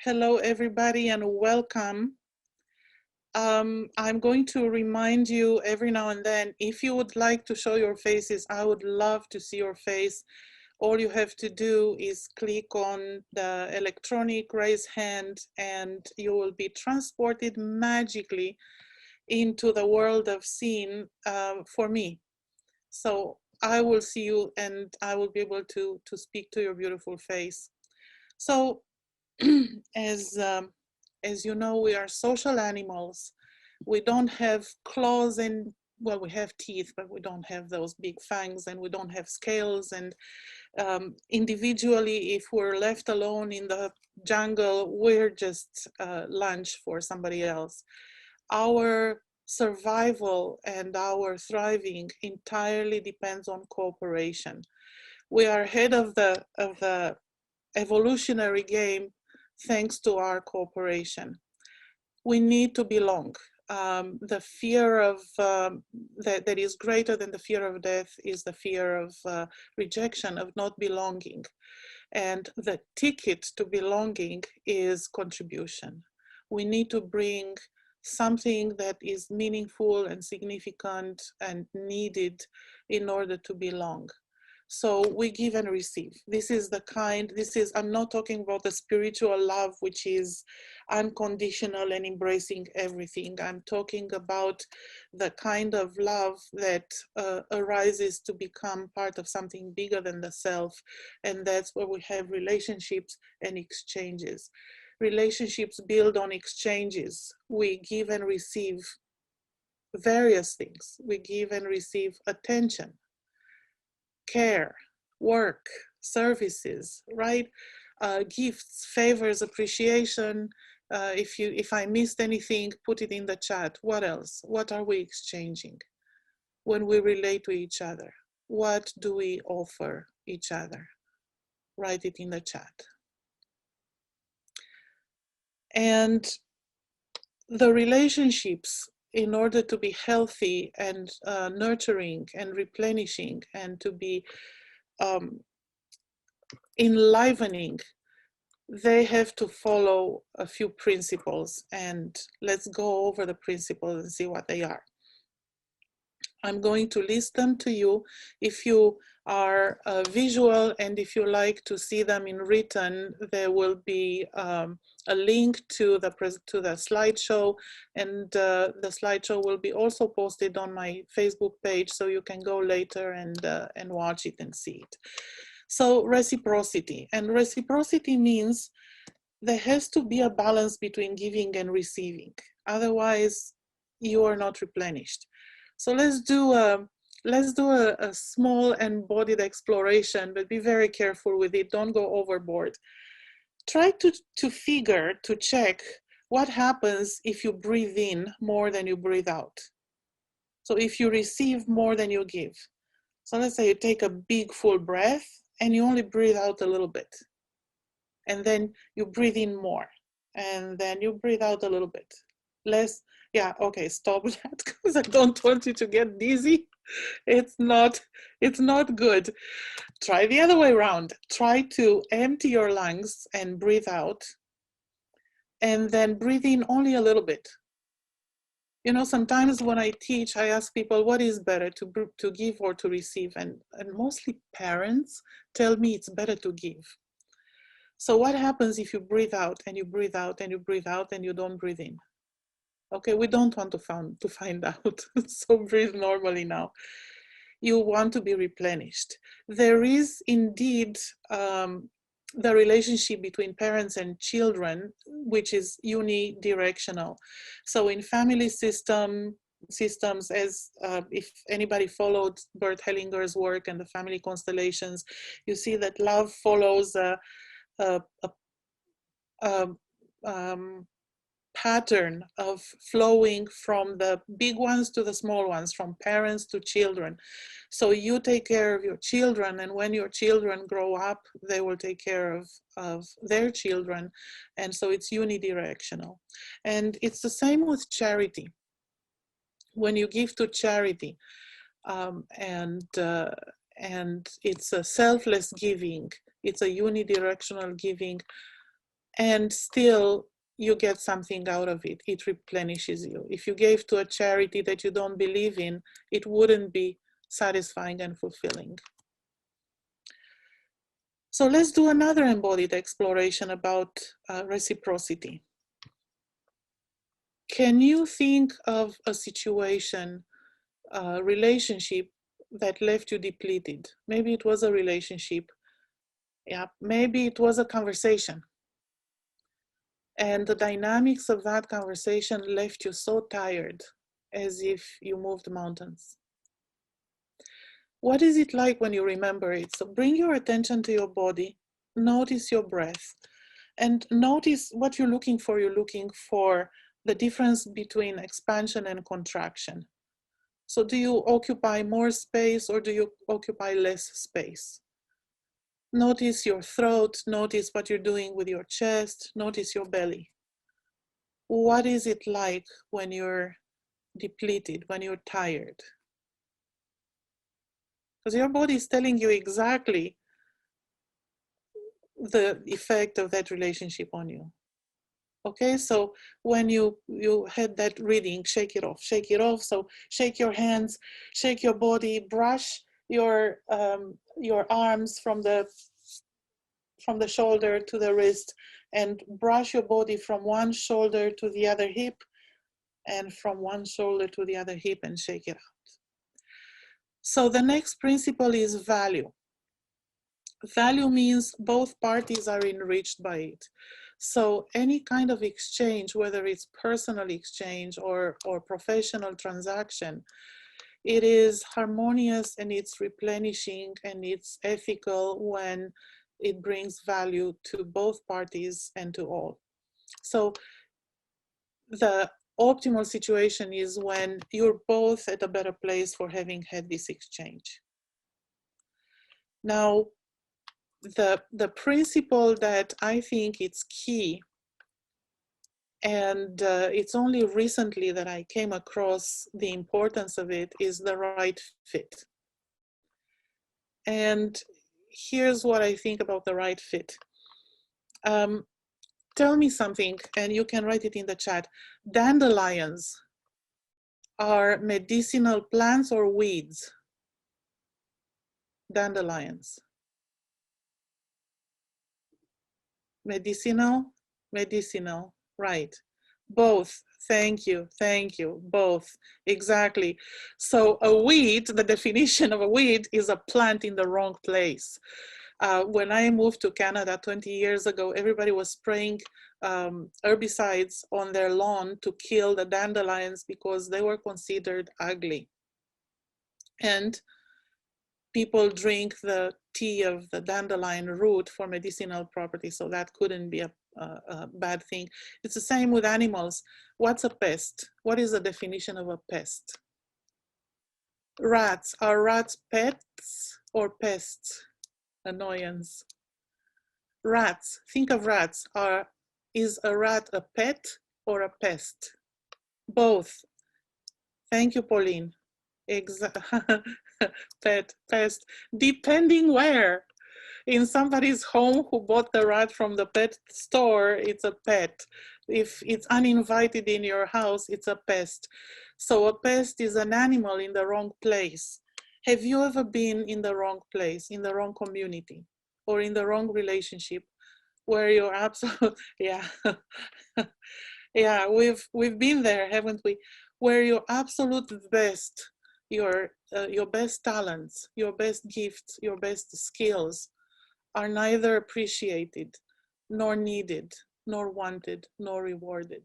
Hello, everybody, and welcome. I'm going to remind you every now and then, if you would like to show your faces, I would love to see your face. All you have to do is click on the electronic raise hand and you will be transported magically into the world of seeing for me. So I will see you and I will be able to speak to your beautiful face. So as you know, we are social animals. We don't have claws and, well, we have teeth, but we don't have those big fangs, and we don't have scales. And individually, if we're left alone in the jungle, we're just lunch for somebody else. Our survival and our thriving entirely depends on cooperation. We are ahead of the evolutionary game thanks to our cooperation. We need to belong. The fear of that is greater than the fear of death is the fear of rejection, of not belonging. And the ticket to belonging is contribution. We need to bring something that is meaningful and significant and needed in order to belong. So we give and receive. This is the kind, I'm not talking about the spiritual love, which is unconditional and embracing everything. I'm talking about the kind of love that arises to become part of something bigger than the self. And that's where we have relationships and exchanges. Relationships build on exchanges. We give and receive various things. We give and receive attention, care, work, services, right? Gifts, favors, appreciation. If I missed anything, put it in the chat. What else? What are we exchanging when we relate to each other? What do we offer each other? Write it in the chat. And the relationships, in order to be healthy and nurturing and replenishing and to be enlivening, they have to follow a few principles, and let's go over the principles and see what they are. I'm going to list them to you. If you are visual and if you like to see them in written, there will be a link to the slideshow, and the slideshow will be also posted on my Facebook page, so you can go later and watch it and see it. So reciprocity, and reciprocity means there has to be a balance between giving and receiving. Otherwise, you are not replenished. So let's do a small embodied exploration, but be very careful with it. Don't go overboard. Try to check what happens if you breathe in more than you breathe out. So if you receive more than you give. So let's say you take a big full breath and you only breathe out a little bit. And then you breathe in more. And then you breathe out a little bit. Less, yeah, okay, stop that, because I don't want you to get dizzy. It's not good. Try the other way around. Try to empty your lungs and breathe out. And then breathe in only a little bit. You know, sometimes when I teach, I ask people, what is better, to give or to receive? And mostly parents tell me it's better to give. So what happens if you breathe out and you breathe out and you breathe out and you don't breathe in? Okay, we don't want to find out. So breathe normally now. You want to be replenished. There is indeed the relationship between parents and children, which is unidirectional. So in family systems, as if anybody followed Bert Hellinger's work and the family constellations, you see that love follows a pattern of flowing from the big ones to the small ones, from parents to children. So you take care of your children, and when your children grow up, they will take care of their children. And so it's unidirectional. And it's the same with charity. When you give to charity, and it's a selfless giving, it's a unidirectional giving, and still you get something out of it. It replenishes you. If you gave to a charity that you don't believe in, it wouldn't be satisfying and fulfilling. So let's do another embodied exploration about reciprocity. Can you think of a situation, a relationship that left you depleted? Maybe it was a relationship. Yeah, maybe it was a conversation. And the dynamics of that conversation left you so tired, as if you moved mountains. What is it like when you remember it? So bring your attention to your body, notice your breath, and notice what you're looking for. You're looking for the difference between expansion and contraction. So do you occupy more space or do you occupy less space? Notice your throat, notice what you're doing with your chest, notice your belly. What is it like when you're depleted, when you're tired? Because your body is telling you exactly the effect of that relationship on you. Okay, so when you had that reading, shake it off, shake it off. So shake your hands, shake your body, brush your arms from the shoulder to the wrist, and brush your body from one shoulder to the other hip, and from one shoulder to the other hip, and shake it out. So the next principle is value. Value means both parties are enriched by it. So any kind of exchange, whether it's personal exchange or professional transaction, it is harmonious and it's replenishing and it's ethical when it brings value to both parties and to all. So the optimal situation is when you're both at a better place for having had this exchange. Now, the principle that I think it's key, and it's only recently that I came across the importance of it, is the right fit. And here's what I think about the right fit. Tell me something, and you can write it in the chat. Dandelions are medicinal plants or weeds? Dandelions. Medicinal? Medicinal, right. Both, thank you, both, exactly. So a weed, the definition of a weed is a plant in the wrong place. When I moved to Canada 20 years ago, everybody was spraying herbicides on their lawn to kill the dandelions because they were considered ugly. And people drink the tea of the dandelion root for medicinal properties, so that couldn't be a bad thing. It's the same with animals. What's a pest? What is the definition of a pest? Rats. Are rats pets or pests? Annoyance. Rats. Think of rats. Is a rat a pet or a pest? Both. Thank you, Pauline. Pet, pest, depending where. In somebody's home who bought the rat from the pet store, it's a pet. If it's uninvited in your house, it's a pest. So a pest is an animal in the wrong place. Have you ever been in the wrong place, in the wrong community, or in the wrong relationship where you're absolute, yeah. Yeah, we've been there, haven't we? Where your absolute best, your best talents, your best gifts, your best skills are neither appreciated, nor needed, nor wanted, nor rewarded.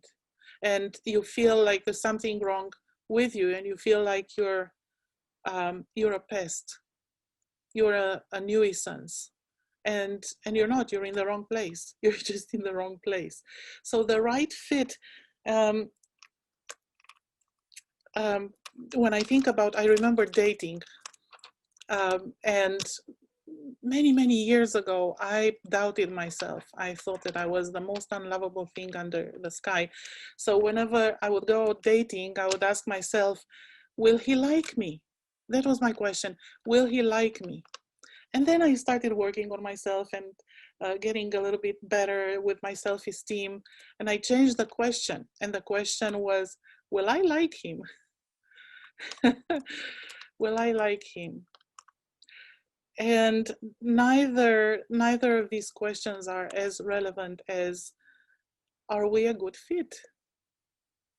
And you feel like there's something wrong with you, and you feel like you're a pest, you're a nuisance. And you're not, you're in the wrong place. You're just in the wrong place. So the right fit, when I think about, I remember dating, and many years ago, I doubted myself. I thought that I was the most unlovable thing under the sky. So whenever I would go dating, I would ask myself, will he like me? That was my question. Will he like me? And then I started working on myself, and getting a little bit better with my self-esteem. And I changed the question. And the question was, will I like him? Will I like him? And neither of these questions are as relevant as, are we a good fit?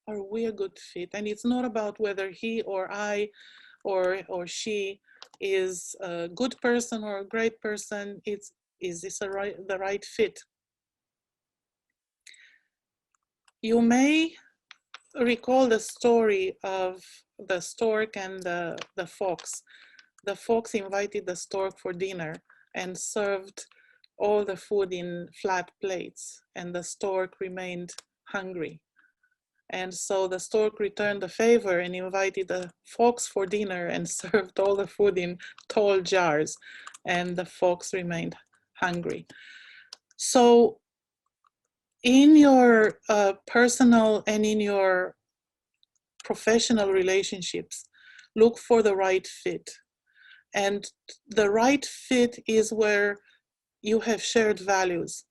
Are we a good fit? And it's not about whether he or I or she is a good person or a great person. It's, is this the right fit? You may recall the story of the stork and the fox. The fox invited the stork for dinner and served all the food in flat plates, and the stork remained hungry. And so the stork returned the favor and invited the fox for dinner and served all the food in tall jars, and the fox remained hungry. So in your personal and in your professional relationships, look for the right fit. And the right fit is where you have shared values.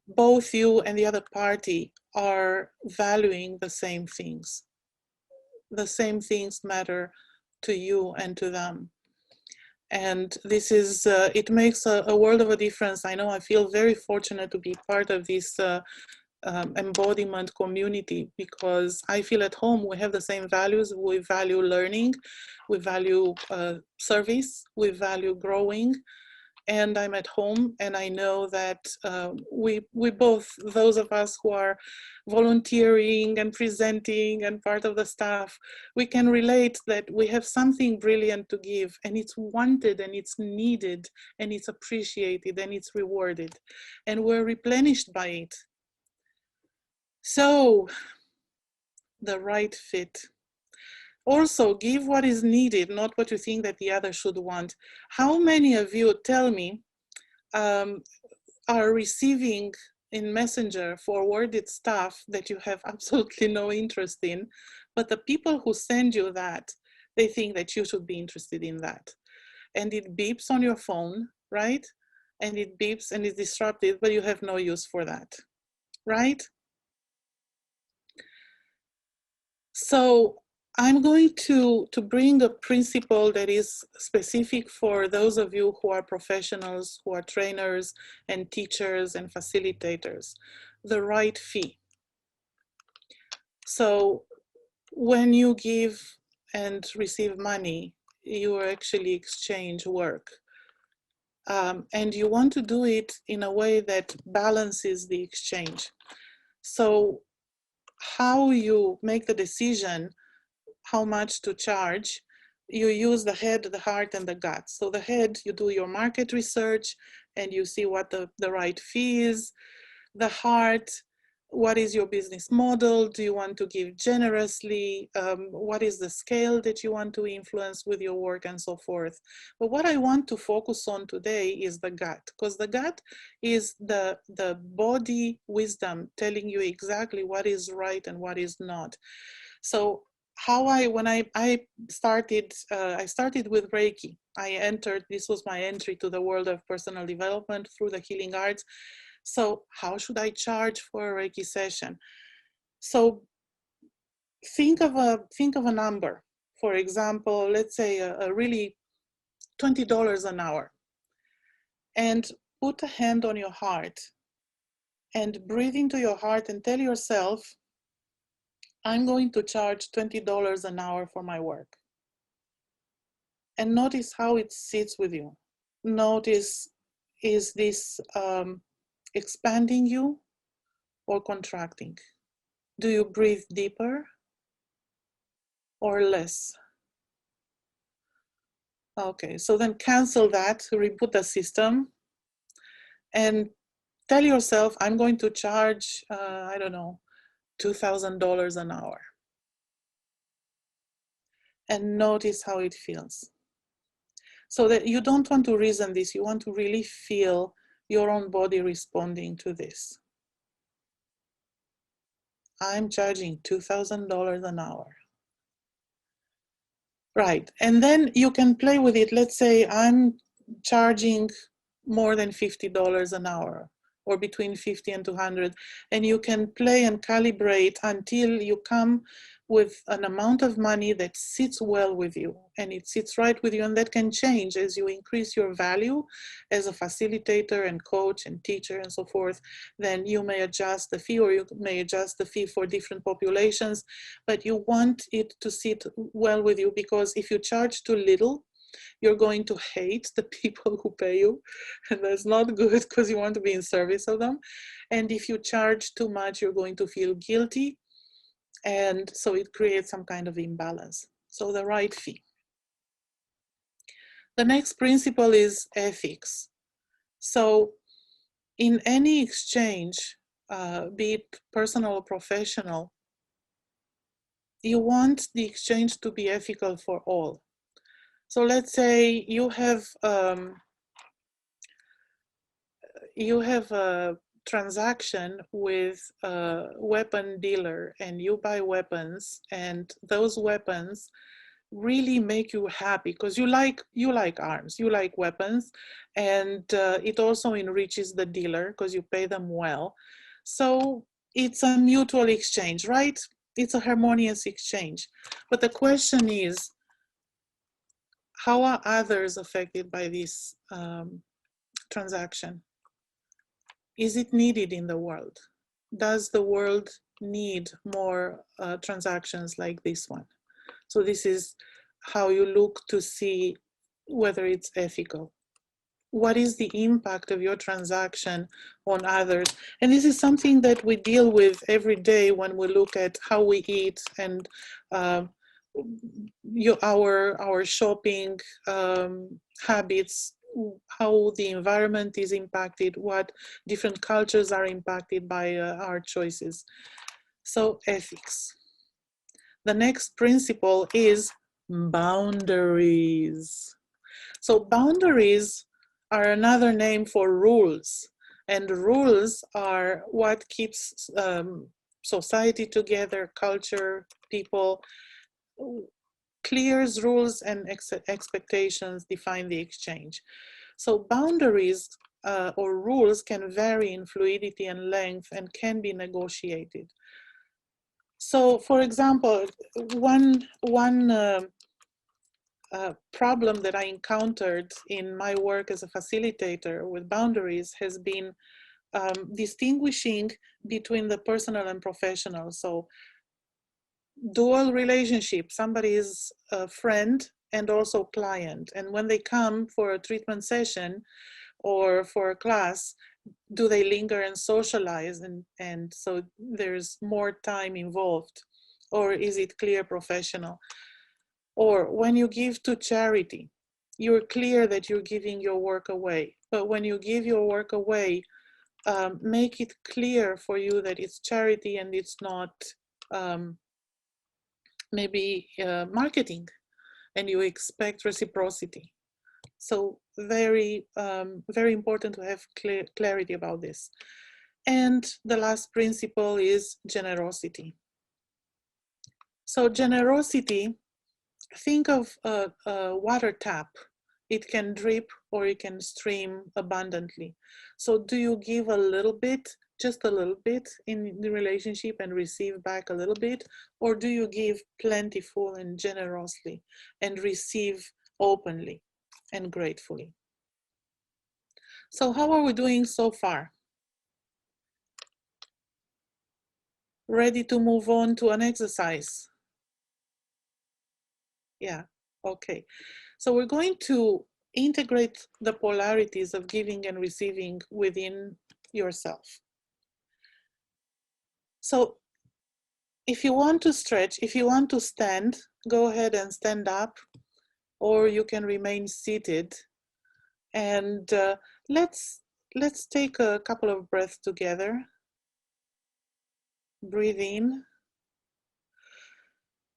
Both you and the other party are valuing the same things. The same things matter to you and to them. And this is, it makes a world of a difference. I know I feel very fortunate to be part of this embodiment community, because I feel at home. We have the same values. We value learning, we value service, we value growing, and I'm at home, and I know that we both, those of us who are volunteering and presenting and part of the staff, we can relate that we have something brilliant to give, and it's wanted and it's needed and it's appreciated and it's rewarded, and we're replenished by it. So, the right fit. Also, give what is needed, not what you think that the other should want. How many of you, tell me, are receiving in Messenger forwarded stuff that you have absolutely no interest in, but the people who send you that, they think that you should be interested in that. And it beeps on your phone, right? And it beeps and it's disruptive, but you have no use for that, right? So I'm going to bring a principle that is specific for those of you who are professionals, who are trainers and teachers and facilitators, the right fee. So when you give and receive money, you actually exchange work. And you want to do it in a way that balances the exchange. So how you make the decision how much to charge, you use the head, the heart, and the gut. So the head, you do your market research and you see what the right fee is. The heart, what is your business model? Do you want to give generously? What is the scale that you want to influence with your work, and so forth? But what I want to focus on today is the gut, because the gut is the body wisdom telling you exactly what is right and what is not. So when I started with Reiki. This was my entry to the world of personal development through the healing arts. So how should I charge for a Reiki session? So think of a number. For example, let's say a really $20 an hour, and put a hand on your heart and breathe into your heart and tell yourself, I'm going to charge $20 an hour for my work. And notice how it sits with you. Notice, is this expanding you or contracting? Do you breathe deeper or less? Okay, so then cancel that, reboot the system, and tell yourself, I'm going to charge, I don't know, $2,000 an hour. And notice how it feels. So that you don't want to reason this, you want to really feel your own body responding to this. I'm charging $2,000 an hour. Right, and then you can play with it. Let's say I'm charging more than $50 an hour, or between 50 and 200, and you can play and calibrate until you come with an amount of money that sits well with you, and it sits right with you, and that can change as you increase your value as a facilitator and coach and teacher and so forth. Then you may adjust the fee, or you may adjust the fee for different populations, but you want it to sit well with you, because if you charge too little, you're going to hate the people who pay you, and that's not good, because you want to be in service of them. And if you charge too much, you're going to feel guilty, and so it creates some kind of imbalance. So the right fee. The next principle is ethics. So in any exchange, be it personal or professional, you want the exchange to be ethical for all. So let's say you have a transaction with a weapon dealer, and you buy weapons, and those weapons really make you happy because you like arms, you like weapons, and it also enriches the dealer because you pay them well. So it's a mutual exchange, right? It's a harmonious exchange. But the question is, how are others affected by this transaction? Is it needed in the world? Does the world need more transactions like this one? So this is how you look to see whether it's ethical. What is the impact of your transaction on others? And this is something that we deal with every day when we look at how we eat and our shopping habits, how the environment is impacted, what different cultures are impacted by our choices. So ethics. The next principle is boundaries. So boundaries are another name for rules, and rules are what keeps society together, culture, people. Clears rules and expectations define the exchange. So boundaries or rules can vary in fluidity and length and can be negotiated. So, for example, one problem that I encountered in my work as a facilitator with boundaries has been distinguishing between the personal and professional. So, dual relationship, somebody is a friend and also client. And when they come for a treatment session or for a class, do they linger and socialize? And so there's more time involved, or is it clear professional? Or when you give to charity, you're clear that you're giving your work away. But when you give your work away, make it clear for you that it's charity and it's not maybe marketing, and you expect reciprocity. So very, very important to have clarity about this. And the last principle is generosity. So generosity, think of a water tap. It can drip or it can stream abundantly. So do you give a little bit, just a little bit in the relationship and receive back a little bit? Or do you give plentiful and generously and receive openly and gratefully? So how are we doing so far? Ready to move on to an exercise? Yeah, okay. So we're going to integrate the polarities of giving and receiving within yourself. So if you want to stretch, if you want to stand, go ahead and stand up, or you can remain seated. And let's take a couple of breaths together. Breathe in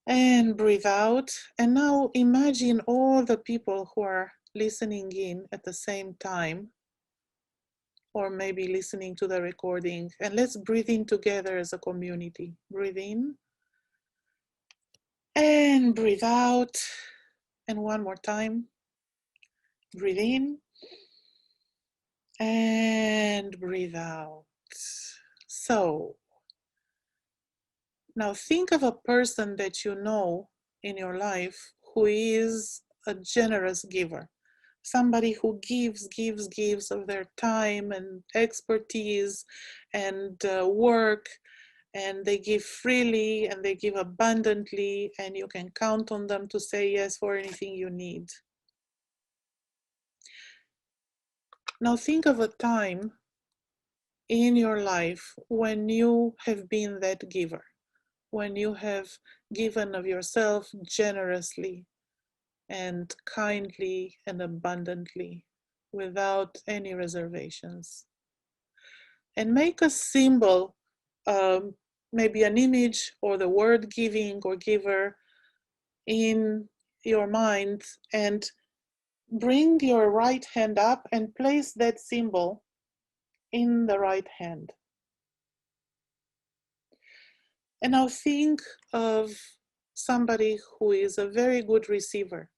and breathe out. And now imagine all the people who are listening in at the same time, or maybe listening to the recording. And let's breathe in together as a community. Breathe in and breathe out. And one more time. Breathe in And breathe out. So now think of a person that you know in your life who is a generous giver. Somebody who gives of their time and expertise and work, and they give freely and they give abundantly, and you can count on them to say yes for anything you need. Now think of a time in your life when you have been that giver, when you have given of yourself generously and kindly and abundantly without any reservations. And make a symbol, um, maybe an image or the word giving or giver in your mind, and bring your right hand up and place that symbol in the right hand. And now think of somebody who is a very good receiver.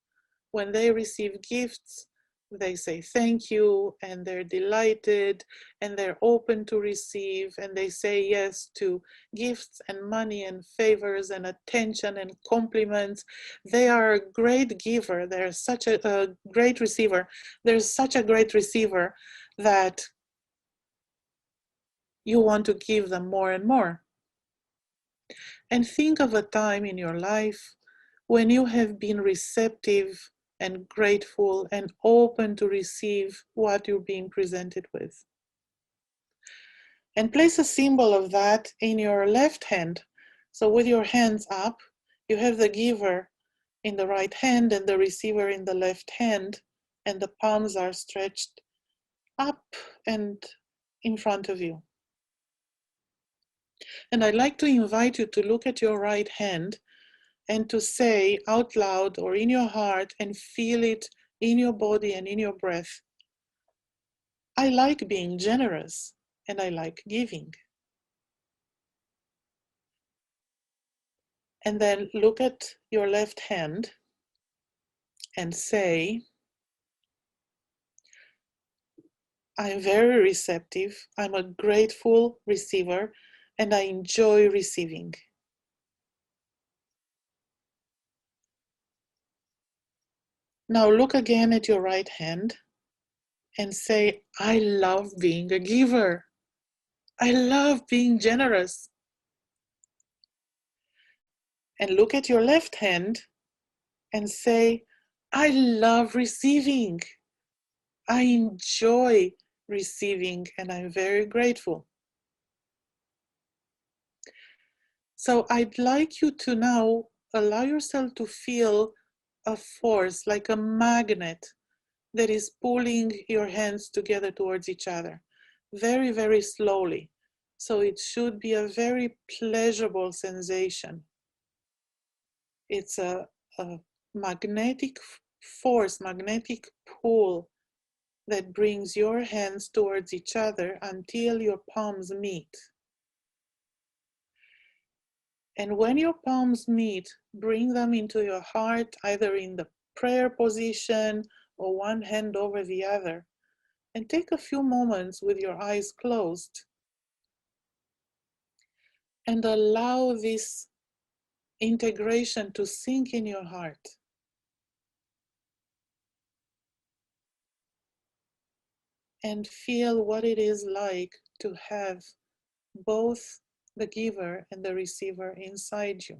When they receive gifts, they say thank you, and they're delighted, and they're open to receive, and they say yes to gifts and money and favors and attention and compliments. They are a great giver. They're such a great receiver. There's such a great receiver that you want to give them more and more. And think of a time in your life when you have been receptive and grateful and open to receive what you're being presented with. And place a symbol of that in your left hand. So with your hands up, you have the giver in the right hand and the receiver in the left hand, and the palms are stretched up and in front of you. And I'd like to invite you to look at your right hand and to say out loud or in your heart and feel it in your body and in your breath, I like being generous and I like giving. And then look at your left hand and say, I'm very receptive, I'm a grateful receiver, and I enjoy receiving. Now look again at your right hand and say, I love being a giver. I love being generous. And look at your left hand and say, I love receiving. I enjoy receiving and I'm very grateful. So I'd like you to now allow yourself to feel a force like a magnet that is pulling your hands together towards each other very, very slowly. So it should be a very pleasurable sensation. It's a magnetic force, magnetic pull that brings your hands towards each other until your palms meet. And when your palms meet, bring them into your heart, either in the prayer position or one hand over the other. And take a few moments with your eyes closed and allow this integration to sink in your heart. And feel what it is like to have both the giver and the receiver inside you,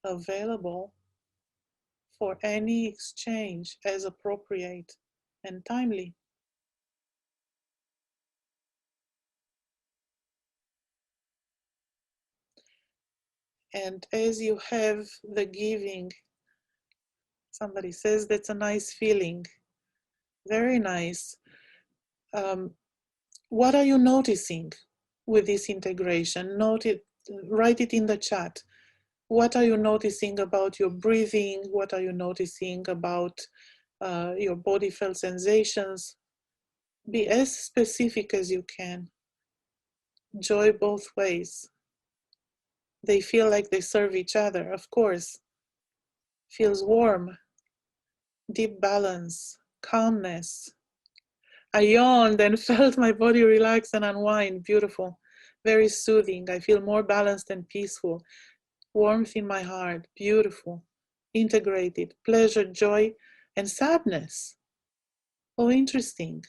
available for any exchange as appropriate and timely. And as you have the giving, somebody says that's a nice feeling, very nice. What are you noticing with this integration? Note it, write it in the chat. What are you noticing about your breathing? What are you noticing about your body felt sensations? Be as specific as you can. Joy both ways. They feel like they serve each other, of course. Feels warm, deep balance, calmness, I yawned and felt my body relax and unwind. Beautiful. Very soothing. I feel more balanced and peaceful. Warmth in my heart. Beautiful. Integrated. Pleasure, joy, and sadness. Oh, interesting.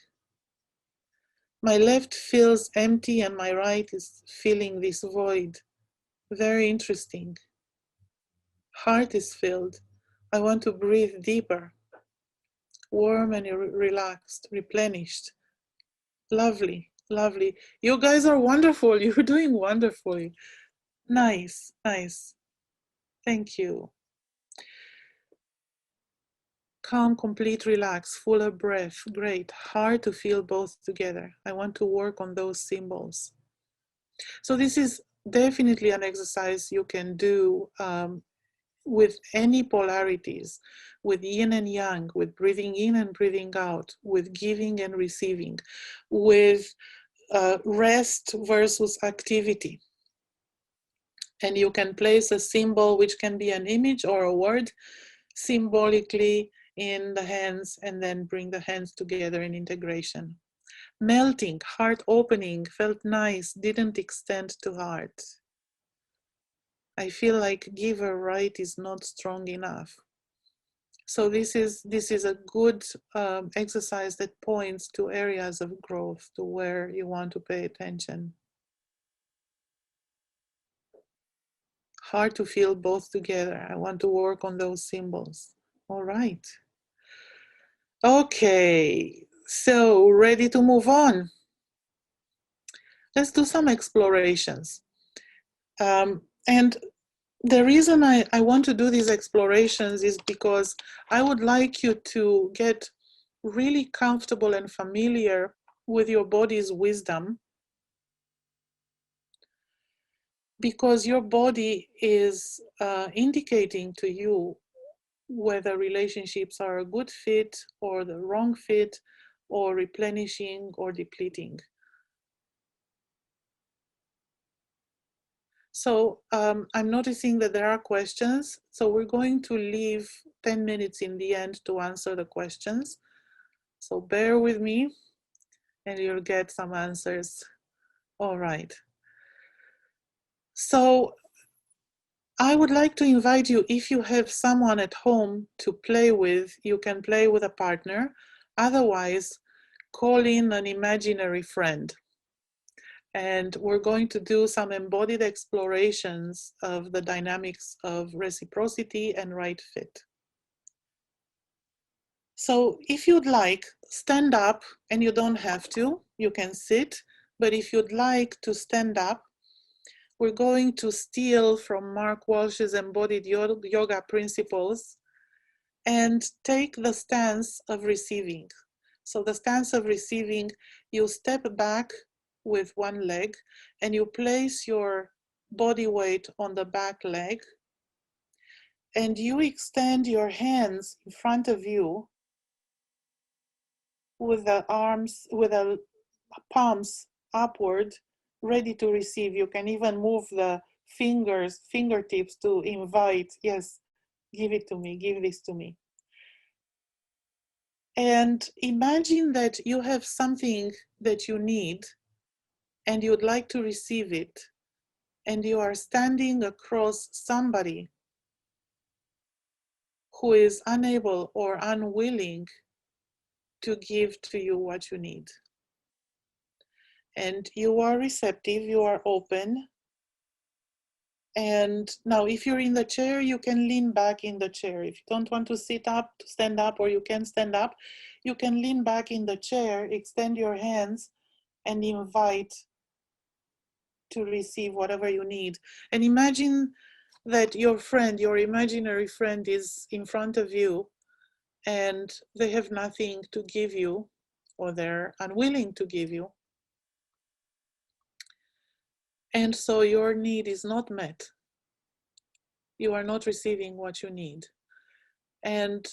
My left feels empty and my right is filling this void. Very interesting. Heart is filled. I want to breathe deeper. Warm and relaxed, replenished. Lovely, lovely. You guys are wonderful. You're doing wonderfully. Nice, nice. Thank you. Calm, complete, relax, fuller breath. Great. Hard to feel both together. I want to work on those symbols. So this is definitely an exercise you can do with any polarities, with yin and yang, with breathing in and breathing out, with giving and receiving, with rest versus activity. And you can place a symbol, which can be an image or a word, symbolically in the hands, and then bring the hands together in integration. Melting, heart opening, felt nice, didn't extend to heart. I feel like giver right is not strong enough. So this is a good exercise that points to areas of growth, to where you want to pay attention. Hard to feel both together. I want to work on those symbols. All right. Okay, so ready to move on. Let's do some explorations. And the reason I want to do these explorations is because I would like you to get really comfortable and familiar with your body's wisdom, because your body is indicating to you whether relationships are a good fit or the wrong fit, or replenishing or depleting. So I'm noticing that there are questions. So we're going to leave 10 minutes in the end to answer the questions. So bear with me and you'll get some answers. All right. So I would like to invite you, if you have someone at home to play with, you can play with a partner. Otherwise, call in an imaginary friend. And we're going to do some embodied explorations of the dynamics of reciprocity and right fit. So if you'd like, stand up, and you don't have to, you can sit, but if you'd like to stand up, we're going to steal from Mark Walsh's embodied yoga principles and take the stance of receiving. So the stance of receiving, you step back with one leg and you place your body weight on the back leg and you extend your hands in front of you with the arms, with the palms upward, ready to receive. You can even move the fingertips to invite, yes, give it to me, give this to me. And imagine that you have something that you need and you'd like to receive it, and you are standing across somebody who is unable or unwilling to give to you what you need. And you are receptive, you are open. And now if you're in the chair, you can lean back in the chair. If you don't want to sit up, to stand up, or you can stand up, you can lean back in the chair, extend your hands, and invite to receive whatever you need. And imagine that your friend, your imaginary friend, is in front of you and they have nothing to give you, or they're unwilling to give you. And so your need is not met. You are not receiving what you need. And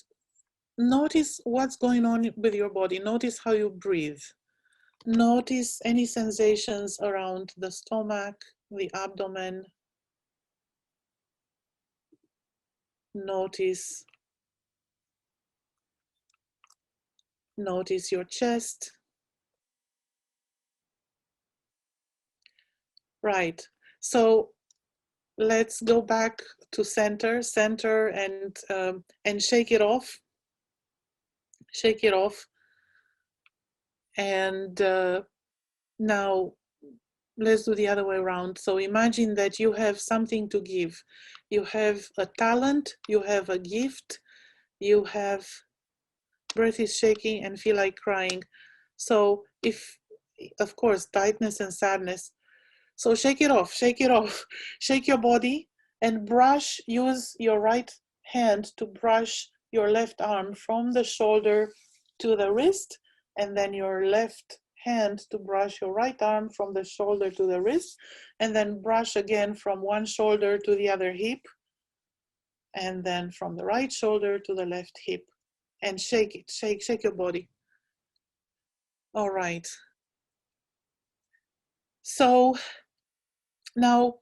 notice what's going on with your body. Notice how you breathe. Notice any sensations around the stomach, the abdomen. Notice your chest. Right. So let's go back to center, and shake it off. Shake it off. And now let's do the other way around. So imagine that you have something to give. You have a talent, you have a gift, you have, breath is shaking and feel like crying. So if, of course, tightness and sadness. So shake it off, shake it off. Shake your body and brush, use your right hand to brush your left arm from the shoulder to the wrist, and then your left hand to brush your right arm from the shoulder to the wrist, and then brush again from one shoulder to the other hip, and then from the right shoulder to the left hip, and shake it, shake your body. All right. So now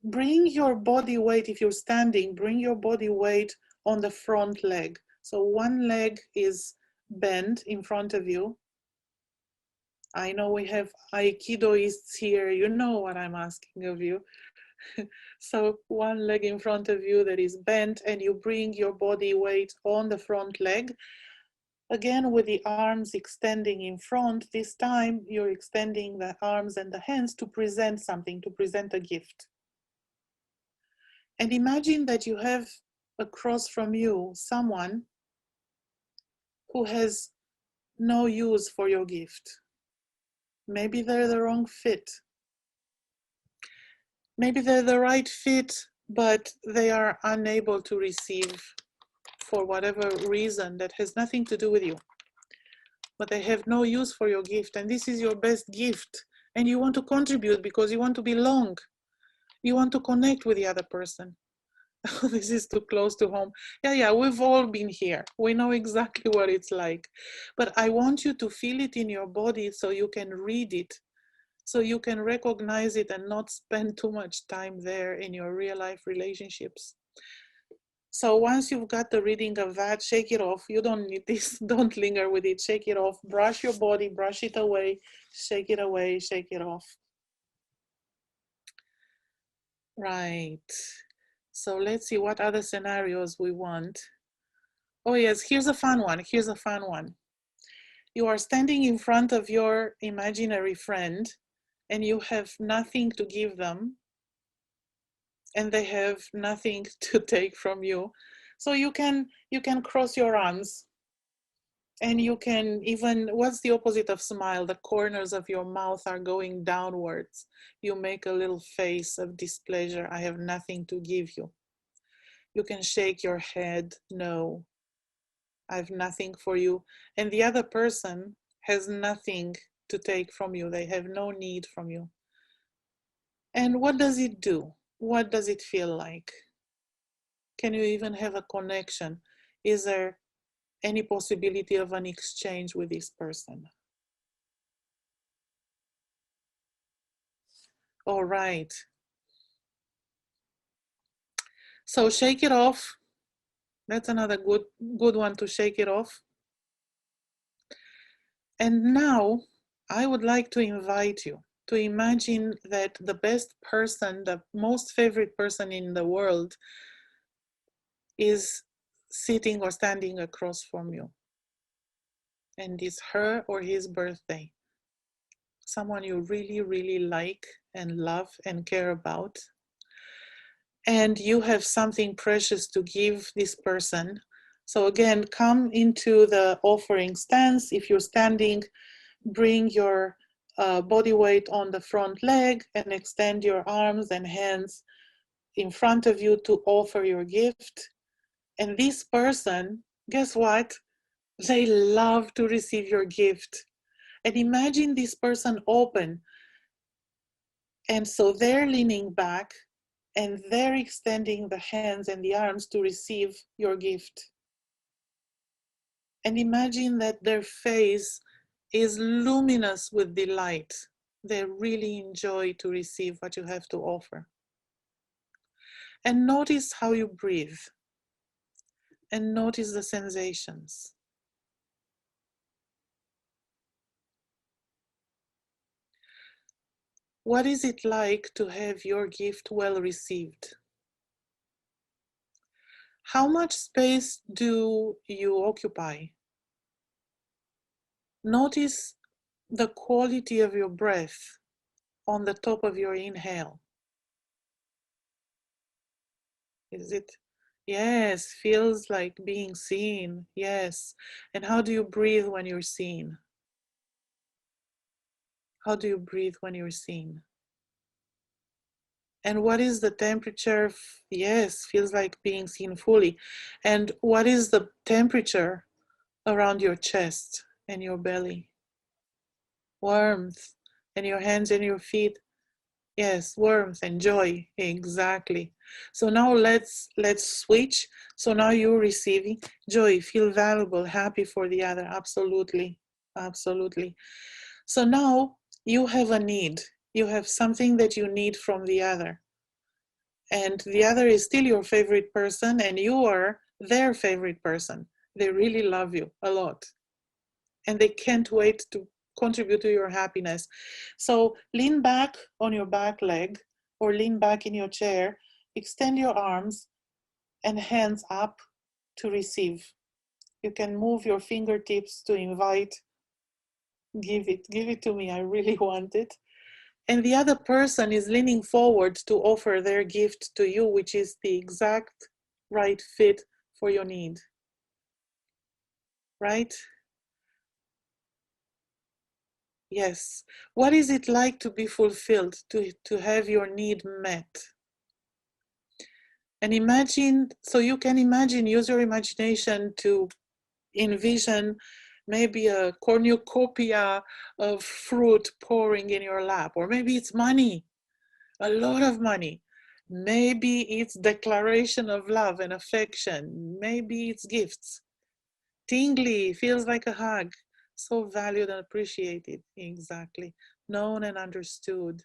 bring your body weight, if you're standing, bring your body weight on the front leg. So one leg is bent in front of you. I know we have Aikidoists here, you know what I'm asking of you. So one leg in front of you that is bent, and you bring your body weight on the front leg. Again, with the arms extending in front, this time you're extending the arms and the hands to present something, to present a gift. And imagine that you have across from you someone who has no use for your gift. Maybe they're the wrong fit. Maybe they're the right fit, but they are unable to receive for whatever reason that has nothing to do with you. But they have no use for your gift, and this is your best gift. And you want to contribute because you want to belong. You want to connect with the other person. This is too close to home. Yeah, we've all been here. We know exactly what it's like. But I want you to feel it in your body so you can read it, so you can recognize it and not spend too much time there in your real life relationships. So once you've got the reading of that, shake it off. You don't need this. Don't linger with it. Shake it off. Brush your body, brush it away, shake it away, shake it off. Right. So let's see what other scenarios we want. Oh yes, here's a fun one. Here's a fun one. You are standing in front of your imaginary friend and you have nothing to give them and they have nothing to take from you. So you can cross your arms and you can even, what's the opposite of smile? The corners of your mouth are going downwards. You make a little face of displeasure. I have nothing to give you. You can shake your head, no, I have nothing for you. And the other person has nothing to take from you. They have no need from you. And what does it do? What does it feel like? Can you even have a connection? Is there any possibility of an exchange with this person? All right. So shake it off. That's another good one to shake it off. And now I would like to invite you to imagine that the best person, the most favorite person in the world is sitting or standing across from you. And it's her or his birthday. Someone you really, really like and love and care about. And you have something precious to give this person. So again, come into the offering stance. If you're standing, bring your body weight on the front leg and extend your arms and hands in front of you to offer your gift. And this person, guess what? They love to receive your gift. And imagine this person open. And so they're leaning back and they're extending the hands and the arms to receive your gift. And imagine that their face is luminous with delight. They really enjoy to receive what you have to offer. And notice how you breathe. And notice the sensations. What is it like to have your gift well received? How much space do you occupy? Notice the quality of your breath on the top of your inhale. Is it? Yes, feels like being seen. Yes. And how do you breathe when you're seen? How do you breathe when you're seen? And what is the temperature? Yes, feels like being seen fully. And what is the temperature around your chest and your belly? Warmth. And your hands and your feet? Yes, warmth and joy. Exactly. So now let's switch. So now you're receiving joy, feel valuable, happy for the other. Absolutely. Absolutely. So now you have a need. You have something that you need from the other. And the other is still your favorite person, and you are their favorite person. They really love you a lot, and they can't wait to contribute to your happiness. So lean back on your back leg or lean back in your chair, extend your arms and hands up to receive. You can move your fingertips to invite. Give it to me, I really want it. And the other person is leaning forward to offer their gift to you, which is the exact right fit for your need, right? Yes. What is it like to be fulfilled, to have your need met? And imagine, so you can imagine, use your imagination to envision maybe a cornucopia of fruit pouring in your lap, or maybe it's money, a lot of money. Maybe it's declaration of love and affection. Maybe it's gifts. Tingly, feels like a hug. So valued and appreciated. Exactly. Known and understood.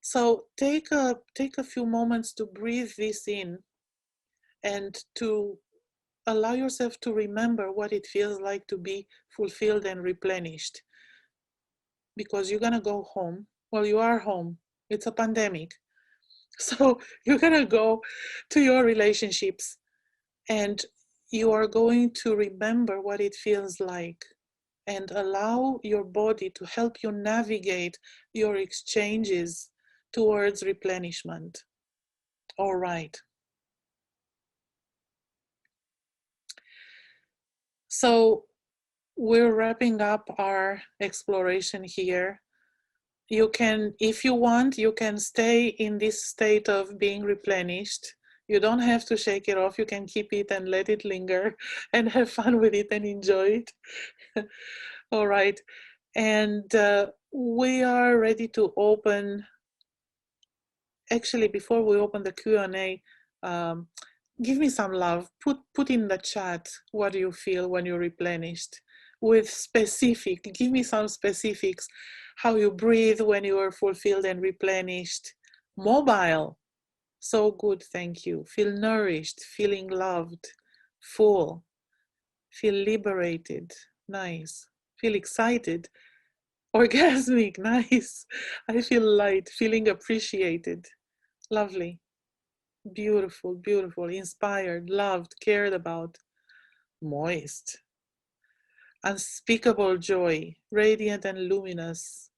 So take a few moments to breathe this in and to allow yourself to remember what it feels like to be fulfilled and replenished. Because you're gonna go home. Well, you are home. It's a pandemic. So you're gonna go to your relationships and you are going to remember what it feels like and allow your body to help you navigate your exchanges towards replenishment. All right. So we're wrapping up our exploration here. You can, if you want, you can stay in this state of being replenished. You don't have to shake it off. You can keep it and let it linger and have fun with it and enjoy it. All right. And we are ready to open. Actually, before we open the Q&A, give me some love. Put in the chat what do you feel when you're replenished with specific. Give me some specifics. How you breathe when you are fulfilled and replenished. Mobile. So good, thank you. Feel nourished, feeling loved, full. Feel liberated. Nice. Feel excited. Orgasmic. Nice. I feel light, feeling appreciated. Lovely. Beautiful, beautiful, inspired, loved, cared about, moist, unspeakable joy, radiant and luminous,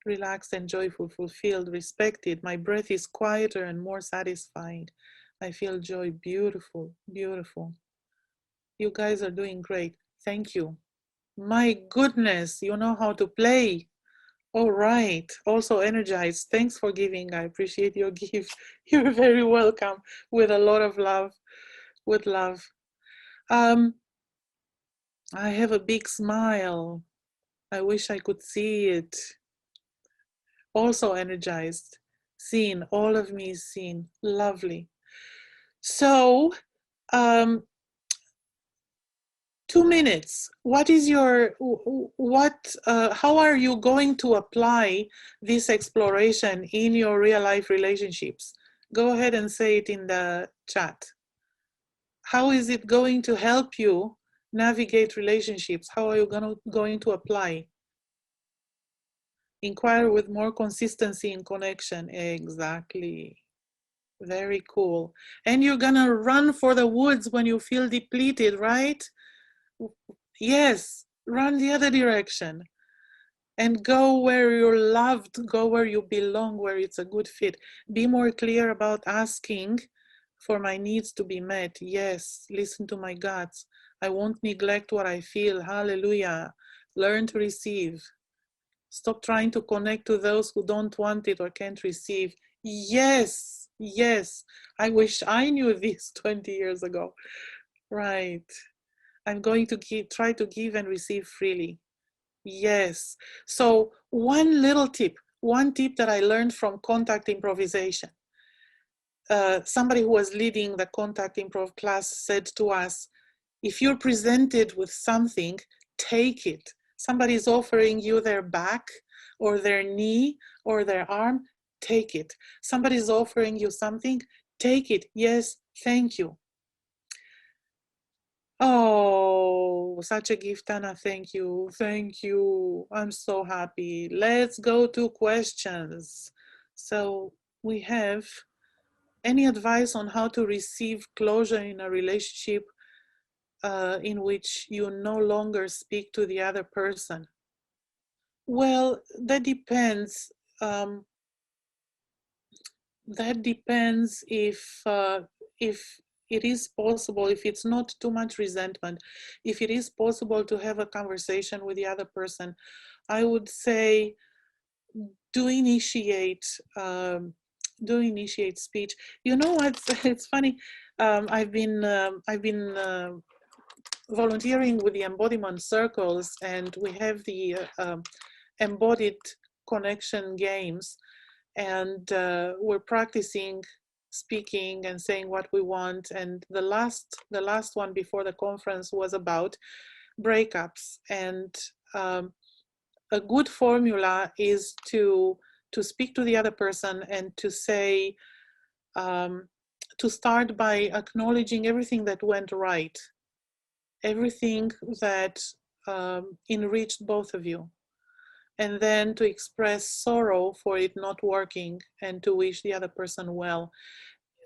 relaxed and joyful, fulfilled, respected. My breath is quieter and more satisfying. I feel joy, beautiful, beautiful. You guys are doing great. Thank you. My goodness, you know how to play. All right. Also energized. Thanks for giving. I appreciate your gift. You're very welcome with a lot of love. With love. I have a big smile. I wish I could see it. Also energized. Seen. All of me is seen. Lovely. So, 2 minutes. What is your, how are you going to apply this exploration in your real life relationships? Go ahead and say it in the chat. How is it going to help you navigate relationships? How are you going to apply? Inquire with more consistency in connection. Exactly. Very cool. And you're gonna run for the woods when you feel depleted, right? Yes, run the other direction and go where you're loved, go where you belong, where it's a good fit. Be more clear about asking for my needs to be met. Yes, listen to my guts. I won't neglect what I feel. Hallelujah. Learn to receive. Stop trying to connect to those who don't want it or can't receive. Yes, yes. I wish I knew this 20 years ago. Right. I'm going to try to give and receive freely. Yes. So one tip that I learned from contact improvisation. Somebody who was leading the contact improv class said to us, if you're presented with something, take it. Somebody's offering you their back or their knee or their arm, take it. Somebody's offering you something, take it. Yes, thank you. Oh, such a gift, Tana. Thank you. Thank you. I'm so happy. Let's go to questions. So we have any advice on how to receive closure in a relationship in which you no longer speak to the other person? Well, that depends. That depends if it is possible, if it's not too much resentment, if it is possible to have a conversation with the other person. I would say do initiate speech. You know what? It's funny. I've been volunteering with the embodiment circles, and we have the embodied connection games, and we're practicing speaking and saying what we want. And the last one before the conference was about breakups, and a good formula is to speak to the other person and to say, to start by acknowledging everything that went right, everything that enriched both of you, and then to express sorrow for it not working and to wish the other person well.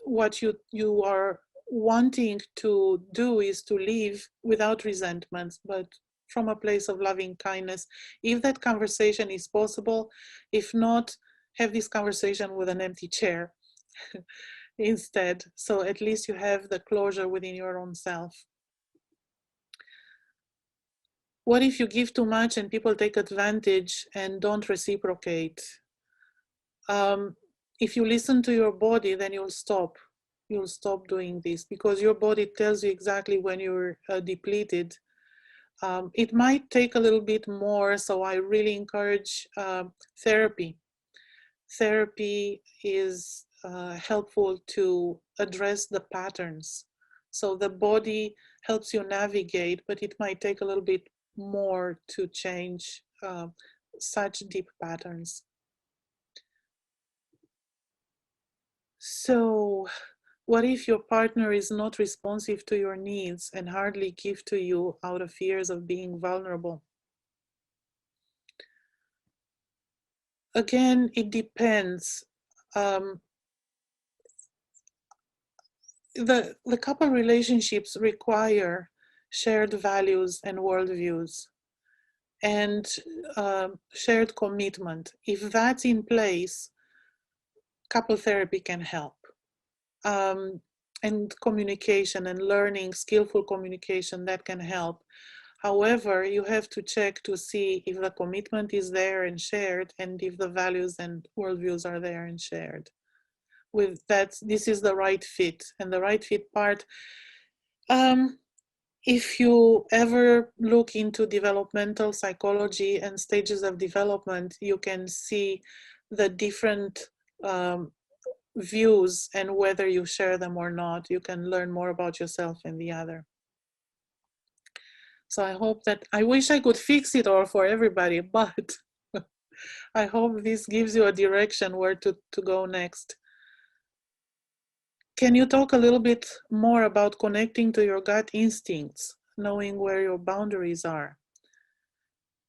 What you are wanting to do is to leave without resentments, but from a place of loving kindness, if that conversation is possible. If not, have this conversation with an empty chair instead, so at least you have the closure within your own self. What if you give too much and people take advantage and don't reciprocate? If you listen to your body, then you'll stop. You'll stop doing this because your body tells you exactly when you're depleted. It might take a little bit more, so I really encourage therapy. Therapy is helpful to address the patterns. So the body helps you navigate, but it might take a little bit more to change such deep patterns. So, what if your partner is not responsive to your needs and hardly give to you out of fears of being vulnerable? Again, it depends. The couple relationships require shared values and worldviews and shared commitment. If that's in place, couple therapy can help. And communication and learning skillful communication, that can help. However, you have to check to see if the commitment is there and shared, and if the values and worldviews are there and shared. With that, this is the right fit. And the right fit part, if you ever look into developmental psychology and stages of development, you can see the different views and whether you share them or not. You can learn more about yourself and the other. So I hope that, I wish I could fix it all for everybody, but I hope this gives you a direction where to go next. Can you talk a little bit more about connecting to your gut instincts, knowing where your boundaries are?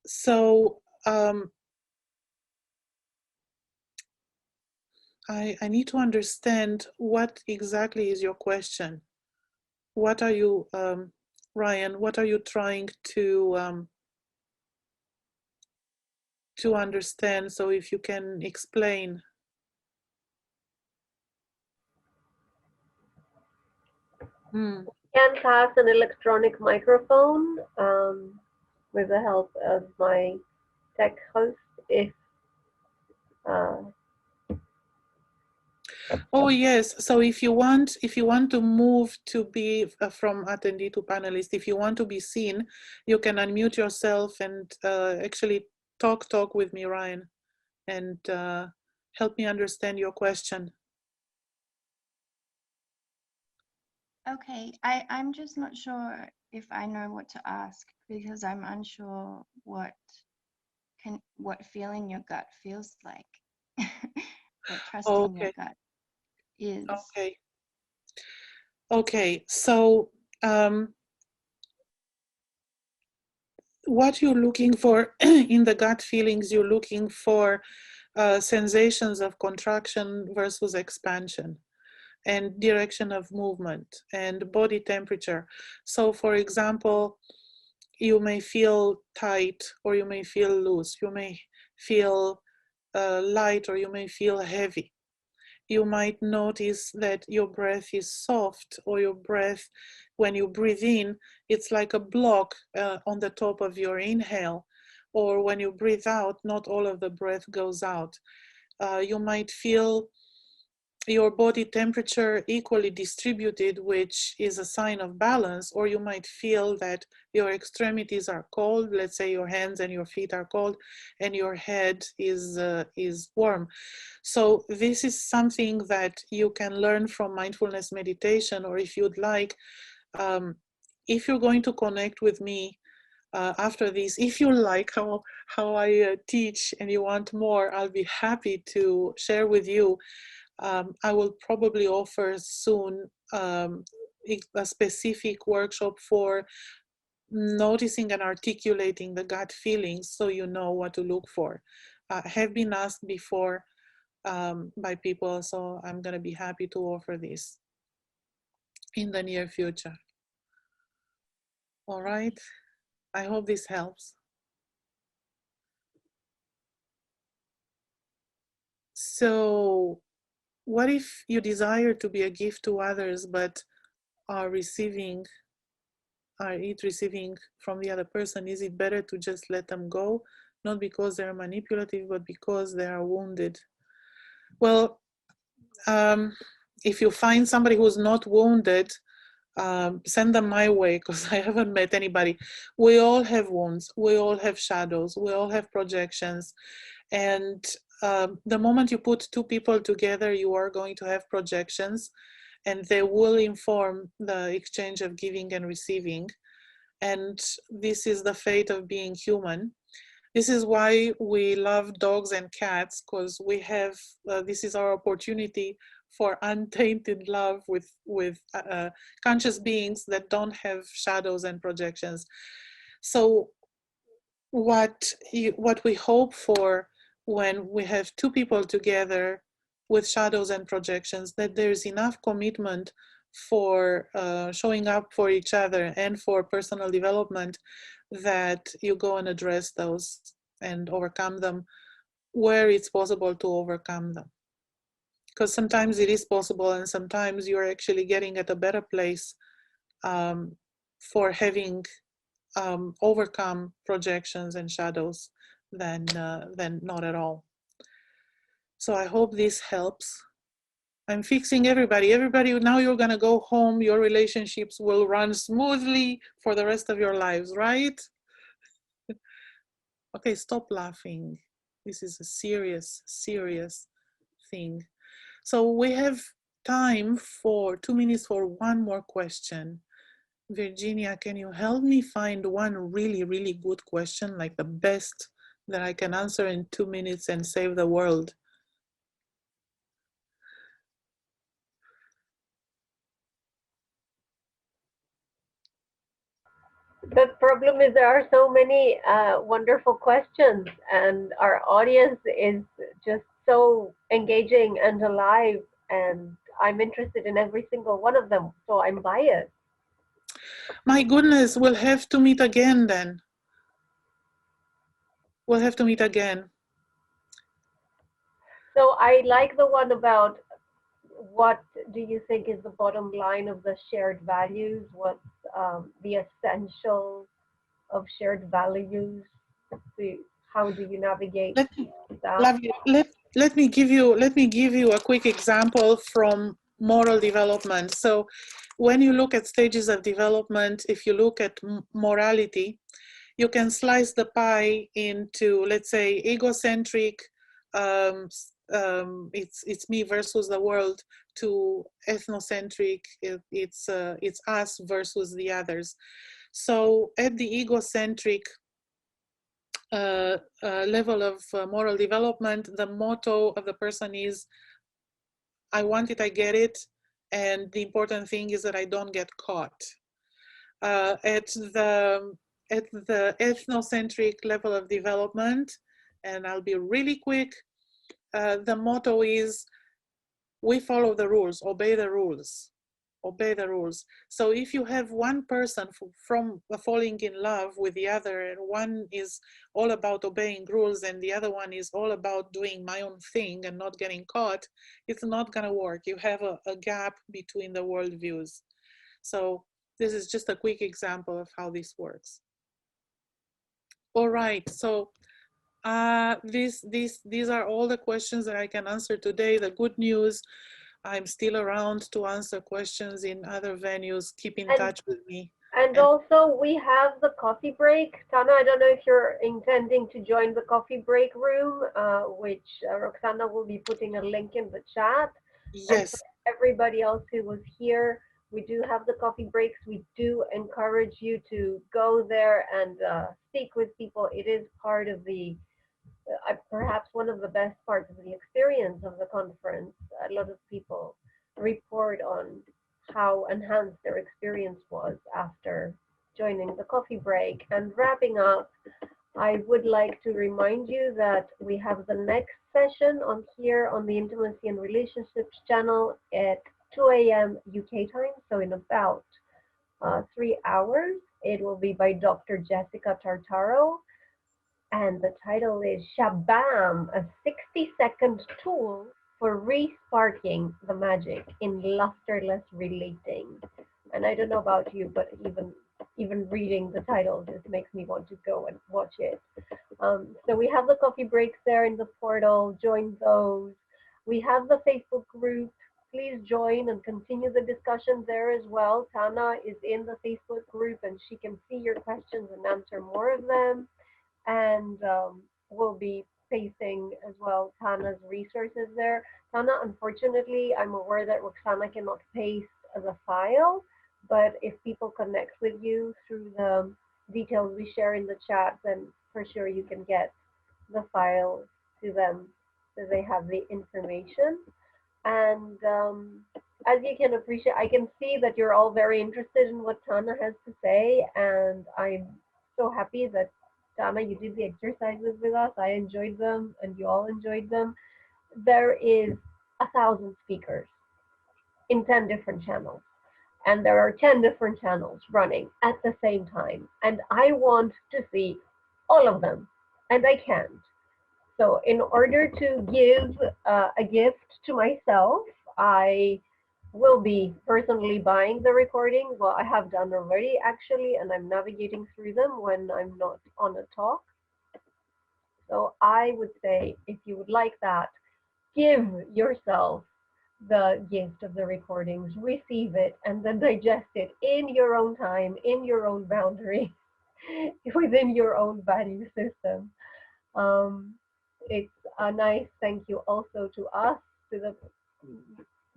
So I need to understand what exactly is your question. What are you, Ryan, what are you trying to understand? So if you can explain. Can pass an electronic microphone with the help of my tech host if Oh yes, so if you want to move to be from attendee to panelist, if you want to be seen, you can unmute yourself and actually talk with me, Ryan, and help me understand your question. Okay, I'm just not sure if I know what to ask because I'm unsure what feeling your gut feels like. What trusting your Okay. gut is. Okay. Okay. So what you're looking for in the gut feelings, you're looking for sensations of contraction versus expansion, and direction of movement and body temperature. So for example, you may feel tight or you may feel loose, you may feel light or you may feel heavy. You might notice that your breath is soft, or your breath, when you breathe in, it's like a block on the top of your inhale, or when you breathe out, not all of the breath goes out. You might feel your body temperature equally distributed, which is a sign of balance, or you might feel that your extremities are cold, let's say your hands and your feet are cold, and your head is warm. So this is something that you can learn from mindfulness meditation, or if you'd like, if you're going to connect with me after this, if you like how I teach and you want more, I'll be happy to share with you. I will probably offer soon a specific workshop for noticing and articulating the gut feelings so you know what to look for. I have been asked before by people, so I'm going to be happy to offer this in the near future. All right. I hope this helps. So, what if you desire to be a gift to others, but are receiving from the other person? Is it better to just let them go, not because they're manipulative, but because they are wounded? Well, if you find somebody who's not wounded, send them my way, because I haven't met anybody. We all have wounds, we all have shadows, we all have projections, and the moment you put two people together, you are going to have projections, and they will inform the exchange of giving and receiving. And this is the fate of being human. This is why we love dogs and cats, because we have this is our opportunity for untainted love with conscious beings that don't have shadows and projections. So what we hope for when we have two people together with shadows and projections, that there's enough commitment for showing up for each other and for personal development, that you go and address those and overcome them where it's possible to overcome them. Because sometimes it is possible, and sometimes you're actually getting at a better place for having overcome projections and shadows than not at all. So I hope this helps. I'm fixing everybody. Everybody, now you're gonna go home. Your relationships will run smoothly for the rest of your lives, right? Okay, stop laughing. This is a serious, serious thing. So we have time for 2 minutes for one more question. Virginia, can you help me find one really, really good question, like the best that I can answer in 2 minutes and save the world? the problem is there are so many wonderful questions, and our audience is just so engaging and alive, and I'm interested in every single one of them, so I'm biased. My goodness, we'll have to meet again then. We'll have to meet again. So I like the one about what do you think is the bottom line of the shared values? What's the essentials of shared values? How do you navigate Let, that? let me give you a quick example from moral development. So when you look at stages of development, if you look at morality, you can slice the pie into, let's say, egocentric, it's me versus the world, to ethnocentric, it's us versus the others. So at the egocentric level of moral development, the motto of the person is, I want it, I get it, and the important thing is that I don't get caught. At the ethnocentric level of development, and I'll be really quick, the motto is, we follow the rules, obey the rules, obey the rules. So if you have one person from falling in love with the other, and one is all about obeying rules and the other one is all about doing my own thing and not getting caught, it's not gonna work. You have a gap between the worldviews. So this is just a quick example of how this works. All right, so these are all the questions that I can answer today. The good news, I'm still around to answer questions in other venues. Keep in touch with me. And also we have the coffee break. Tana, I don't know if you're intending to join the coffee break room, which Roxana will be putting a link in the chat. And Yes. for everybody else who was here, we do have the coffee breaks. We do encourage you to go there and speak with people. It is part of the perhaps one of the best parts of the experience of the conference. A lot of people report on how enhanced their experience was after joining the coffee break. And wrapping up, I would like to remind you that we have the next session on here on the Intimacy and Relationships channel at 2 a.m. UK time, so in about 3 hours. It will be by Dr. Jessica Tartaro, and the title is Shabam, a 60-second tool for resparking the magic in laughterless relating. And I don't know about you, but even reading the title just makes me want to go and watch it. So we have the coffee breaks there in the portal. Join those. We have the Facebook group. Please join and continue the discussion there as well. Tana is in the Facebook group and she can see your questions and answer more of them. And we'll be pasting as well Tana's resources there. Tana, unfortunately, I'm aware that Roxana cannot paste the file, but if people connect with you through the details we share in the chat, then for sure you can get the file to them so they have the information. And as you can appreciate, I can see that you're all very interested in what Tana has to say, and I'm so happy that Tana, you did the exercises with us. I enjoyed them, and you all enjoyed them. There is 1,000 speakers in 10 different channels, and there are 10 different channels running at the same time, and I want to see all of them, and I can't. So in order to give a gift to myself, I will be personally buying the recording. Well, I have done already actually, and I'm navigating through them when I'm not on a talk. So I would say if you would like that, give yourself the gift of the recordings, receive it, and then digest it in your own time, in your own boundary, within your own value system. It's a nice thank you also to us, to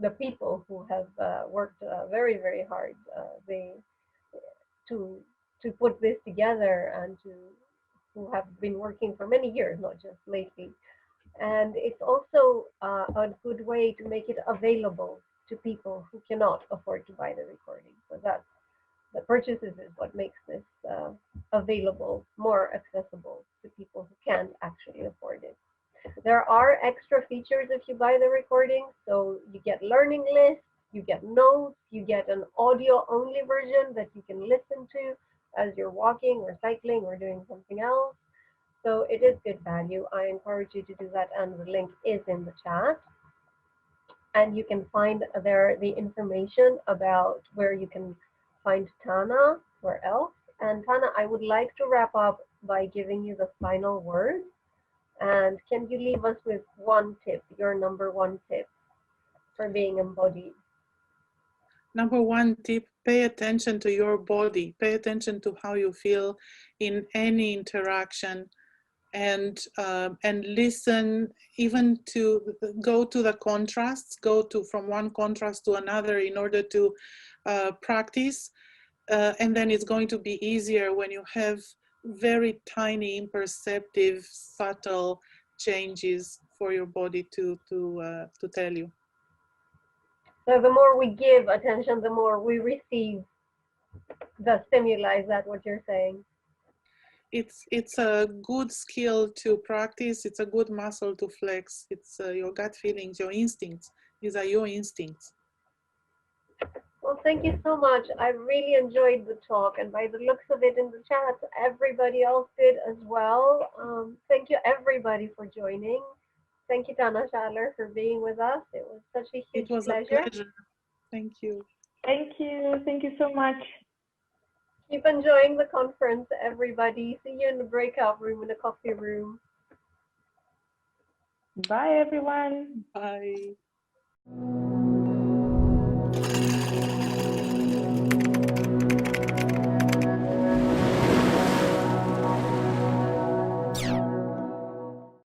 the people who have worked very, very hard they to to put this together, and to who have been working for many years, not just lately. And it's also a good way to make it available to people who cannot afford to buy the recording. So that's the purchases is what makes this available, more accessible to people who can't actually afford it. There are extra features if you buy the recording. So you get learning lists, you get notes, you get an audio only version that you can listen to as you're walking or cycling or doing something else. So it is good value. I encourage you to do that, and the link is in the chat. And you can find there the information about where you can find Tana, where else. And Tana, I would like to wrap up by giving you the final word. And can you leave us with one tip, your number one tip for being embodied? Number one tip, pay attention to your body. Pay attention to how you feel in any interaction, and listen, even to go to the contrasts, go to from one contrast to another in order to practice. And then it's going to be easier when you have very tiny, imperceptible, subtle changes for your body to tell you. So the more we give attention, the more we receive the stimuli. Is that what you're saying? It's a good skill to practice. It's a good muscle to flex. It's your gut feelings, your instincts. These are your instincts. Well, thank you so much. I really enjoyed the talk, and by the looks of it in the chat, everybody else did as well. Thank you, everybody, for joining. Thank you, Tana Schaller, for being with us. It was such a huge It was pleasure. a pleasure. Thank you. Thank you. Thank you so much. Keep enjoying the conference, everybody. See you in the breakout room, in the coffee room. Bye, everyone. Bye.